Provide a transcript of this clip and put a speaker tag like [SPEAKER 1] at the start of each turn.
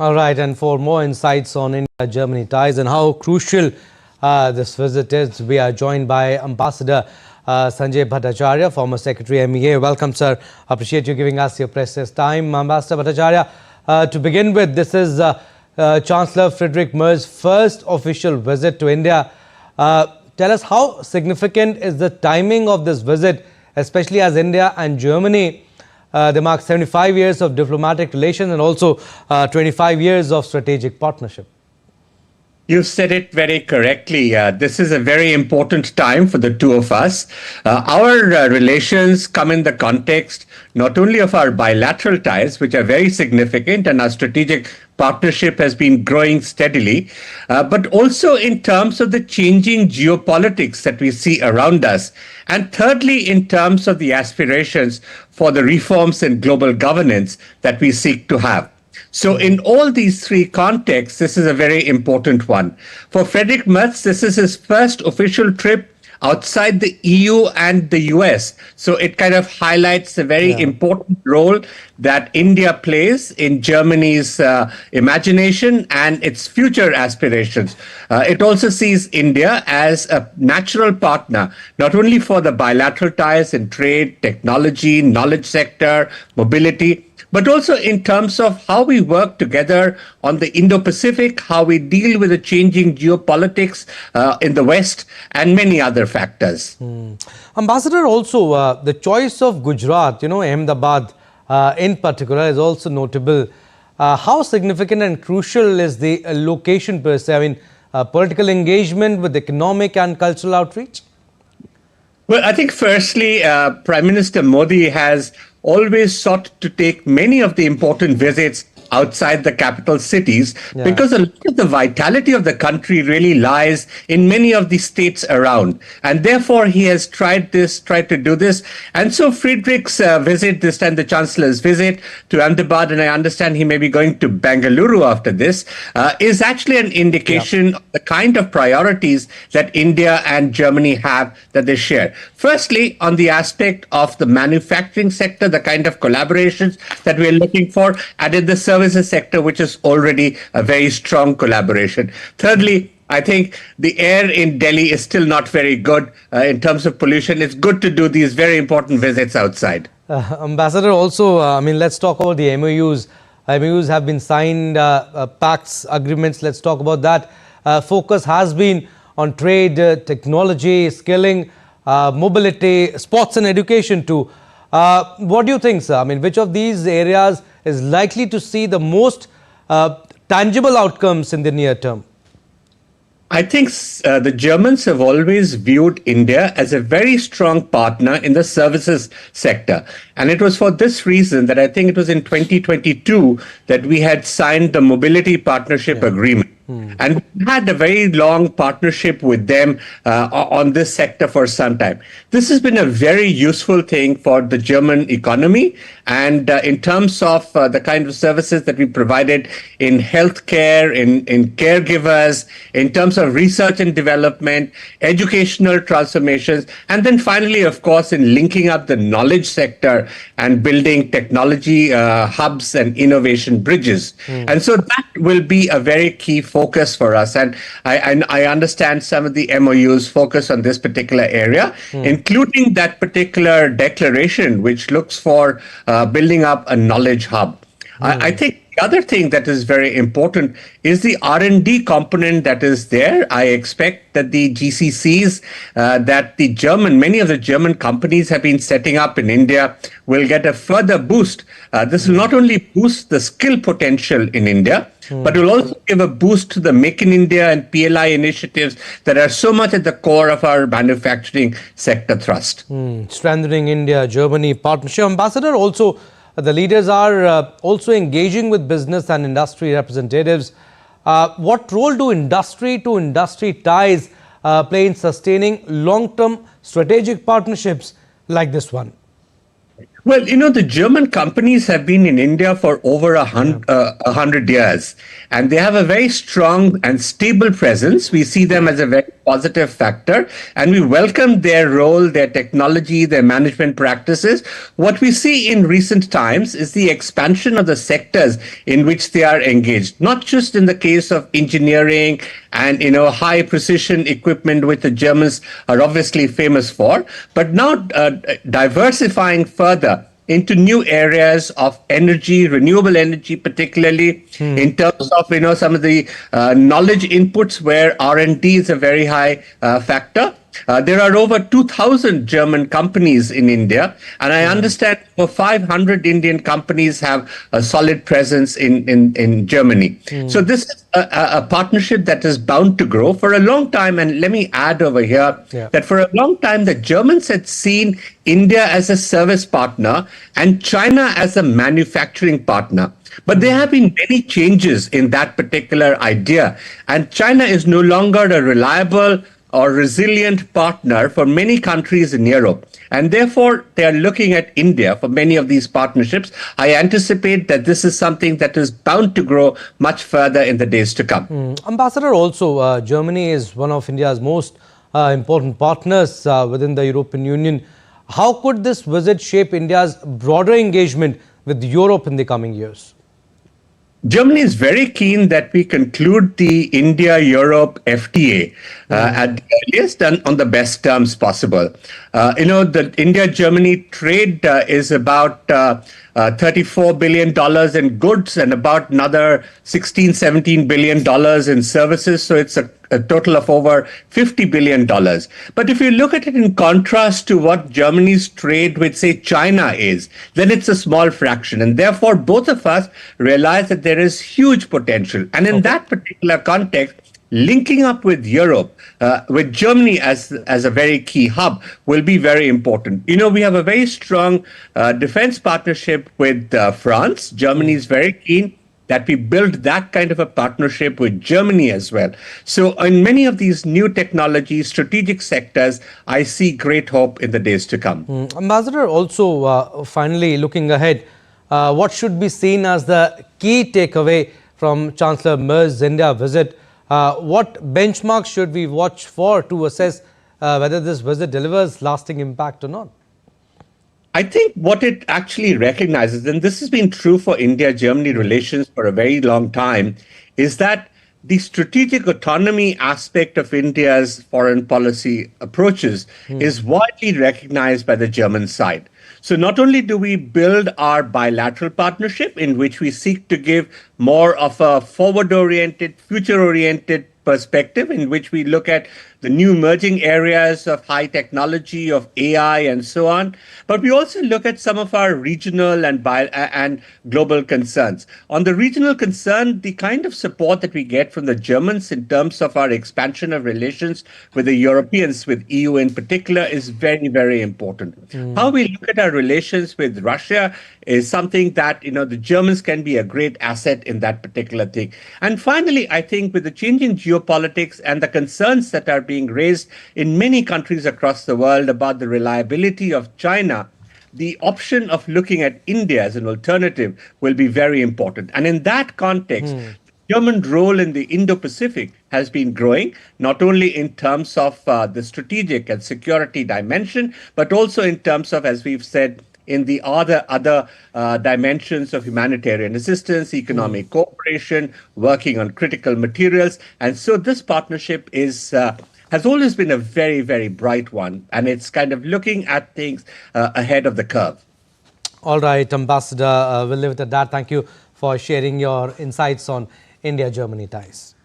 [SPEAKER 1] All right, and for more insights on India-Germany ties and how crucial this visit is, we are joined by Ambassador Sanjay Bhattacharya, former Secretary MEA. Welcome, sir. Appreciate you giving us your precious time. Ambassador Bhattacharya, to begin with, this is Chancellor Friedrich Merz's first official visit to India. Tell us, how significant is the timing of this visit, especially as India and Germany they mark 75 years of diplomatic relations and also 25 years of strategic partnership?
[SPEAKER 2] You said it very correctly. This is a very important time for the two of us. Our relations come in the context not only of our bilateral ties, which are very significant, and our strategic partnership has been growing steadily, but also in terms of the changing geopolitics that we see around us. And thirdly, in terms of the aspirations for the reforms in global governance that we seek to have. So in all these three contexts, this is a very important one. For Friedrich Merz, this is his first official trip outside the EU and the US. So it kind of highlights the very important role that India plays in Germany's imagination and its future aspirations. It also sees India as a natural partner, not only for the bilateral ties in trade, technology, knowledge sector, mobility, but also in terms of how we work together on the Indo-Pacific, how we deal with the changing geopolitics in the West, and many other factors.
[SPEAKER 1] Ambassador, also the choice of Gujarat, Ahmedabad in particular, is also notable. How significant and crucial is the location per se? I mean, political engagement with economic and cultural outreach?
[SPEAKER 2] Well, I think firstly, Prime Minister Modi has always sought to take many of the important visits outside the capital cities because a lot of the vitality of the country really lies in many of the states around. And therefore, he has tried to do this. And so Friedrich's visit, this time the Chancellor's visit to Ahmedabad, and I understand he may be going to Bengaluru after this, is actually an indication of the kind of priorities that India and Germany have that they share. Firstly, on the aspect of the manufacturing sector, the kind of collaborations that we're looking for, and in the services sector, which is already a very strong collaboration. Thirdly, I think the air in Delhi is still not very good in terms of pollution. It's good to do these very important visits outside.
[SPEAKER 1] Ambassador, also, let's talk about the MOUs. MOUs have been signed, pacts, agreements. Let's talk about that. Focus has been on trade, technology, skilling, mobility, sports and education too. What do you think, sir? Which of these areas is likely to see the most tangible outcomes in the near term?
[SPEAKER 2] I think the Germans have always viewed India as a very strong partner in the services sector. And it was for this reason that I think it was in 2022 that we had signed the Mobility Partnership Agreement. And we had a very long partnership with them on this sector for some time. This has been a very useful thing for the German economy. And in terms of the kind of services that we provided in healthcare, in caregivers, in terms of research and development, educational transformations, and then finally, of course, in linking up the knowledge sector and building technology hubs and innovation bridges. And so that will be a very key focus for us. And I understand some of the MOUs focus on this particular area, including that particular declaration, which looks for building up a knowledge hub. I think the other thing that is very important is the R&D component that is there. I expect that the GCCs that many of the German companies have been setting up in India will get a further boost. This will not only boost the skill potential in India, but will also give a boost to the Make in India and PLI initiatives that are so much at the core of our manufacturing sector thrust.
[SPEAKER 1] Strengthening India-Germany partnership. Ambassador, also, the leaders are also engaging with business and industry representatives. What role do industry-to-industry ties play in sustaining long-term strategic partnerships like this one?
[SPEAKER 2] Well, the German companies have been in India for over 100 years, and they have a very strong and stable presence. We see them as a very positive factor, and we welcome their role, their technology, their management practices. What we see in recent times is the expansion of the sectors in which they are engaged, not just in the case of engineering and high precision equipment, which the Germans are obviously famous for, but now diversifying further into new areas of energy, renewable energy, particularly in terms of some of the knowledge inputs where R&D is a very high factor. There are over 2,000 German companies in India, and I understand over 500 Indian companies have a solid presence in Germany. So this is a partnership that is bound to grow for a long time. And let me add over here that for a long time, the Germans had seen India as a service partner and China as a manufacturing partner. But there have been many changes in that particular idea, and China is no longer a reliable or resilient partner for many countries in Europe. And therefore, they are looking at India for many of these partnerships. I anticipate that this is something that is bound to grow much further in the days to come.
[SPEAKER 1] Ambassador, also, Germany is one of India's most important partners within the European Union. How could this visit shape India's broader engagement with Europe in the coming years?
[SPEAKER 2] Germany is very keen that we conclude the India-Europe FTA at the earliest and on the best terms possible. The India-Germany trade is about $34 billion in goods and about another $16-17 billion in services. So it's a total of over $50 billion. But if you look at it in contrast to what Germany's trade with, say, China is, then it's a small fraction. And therefore, both of us realize that there is huge potential. And in that particular context, linking up with Europe, with Germany as a very key hub, will be very important. We have a very strong defense partnership with France. Germany is very keen that we build that kind of a partnership with Germany as well. So in many of these new technologies, strategic sectors, I see great hope in the days to come.
[SPEAKER 1] Ambassador, also finally looking ahead, what should be seen as the key takeaway from Chancellor Mer's India visit? What benchmarks should we watch for to assess whether this visit delivers lasting impact or not?
[SPEAKER 2] I think what it actually recognizes, and this has been true for India-Germany relations for a very long time, is that the strategic autonomy aspect of India's foreign policy approaches is widely recognized by the German side. So not only do we build our bilateral partnership in which we seek to give more of a forward-oriented, future-oriented perspective in which we look at the new emerging areas of high technology, of AI, and so on. But we also look at some of our regional and global concerns. On the regional concern, the kind of support that we get from the Germans in terms of our expansion of relations with the Europeans, with EU in particular, is very, very important. How we look at our relations with Russia is something that, the Germans can be a great asset in that particular thing. And finally, I think with the changing geopolitics and the concerns that are being raised in many countries across the world about the reliability of China, the option of looking at India as an alternative will be very important. And in that context, German role in the Indo-Pacific has been growing, not only in terms of the strategic and security dimension, but also in terms of, as we've said, in the other dimensions of humanitarian assistance, economic cooperation, working on critical materials. And so this partnership has always been a very, very bright one, and it's kind of looking at things ahead of the curve.
[SPEAKER 1] All right, Ambassador, we'll leave it at that. Thank you for sharing your insights on India-Germany ties.